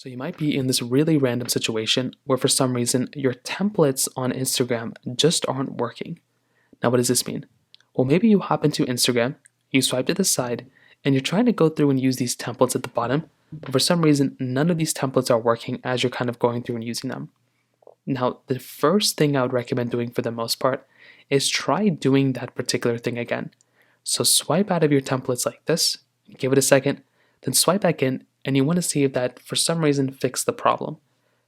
So you might be in this really random situation where for some reason your templates on Instagram just aren't working. Now what does this mean? Well, maybe you hop into Instagram, you swipe to the side, and you're trying to go through and use these templates at the bottom, but for some reason none of these templates are working as you're kind of going through and using them. Now, the first thing I would recommend doing for the most part is try doing that particular thing again. So swipe out of your templates like this, give it a second, then swipe back in, and you want to see if that for some reason fixed the problem.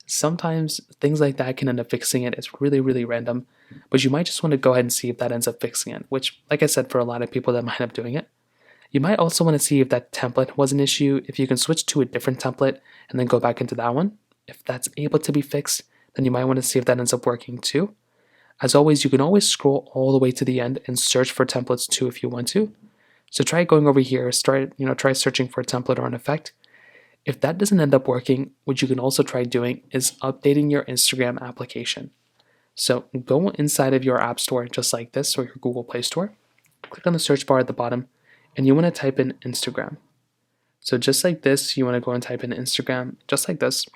Sometimes things like that can end up fixing it. It's really, really random, but you might just want to go ahead and see if that ends up fixing it, which, like I said, for a lot of people that might end up doing it. You might also want to see if that template was an issue, if you can switch to a different template and then go back into that one. If that's able to be fixed, then you might want to see if that ends up working too. As always, you can always scroll all the way to the end and search for templates too if you want to. So try going over here, try searching for a template or an effect. If that doesn't end up working, what you can also try doing is updating your Instagram application. So go inside of your app store just like this, or your Google Play Store. Click on the search bar at the bottom, and you want to type in Instagram. So just like this, you want to go and type in Instagram, just like this.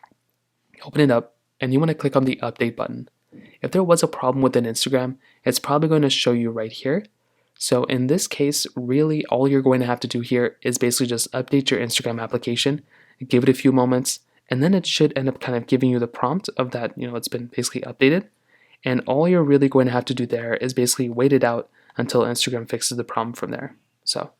Open it up, and you want to click on the update button. If there was a problem within Instagram, it's probably going to show you right here. So in this case, really all you're going to have to do here is basically just update your Instagram application, give it a few moments, and then it should end up kind of giving you the prompt of that, it's been basically updated. And all you're really going to have to do there is basically wait it out until Instagram fixes the problem from there. So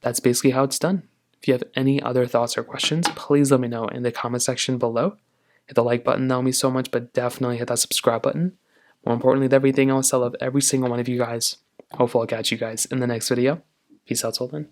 that's basically how it's done. If you have any other thoughts or questions, please let me know in the comment section below. Hit the like button, that would mean so much, but definitely hit that subscribe button. More importantly than everything else, I love every single one of you guys. Hopefully I'll catch you guys in the next video. Peace out till then.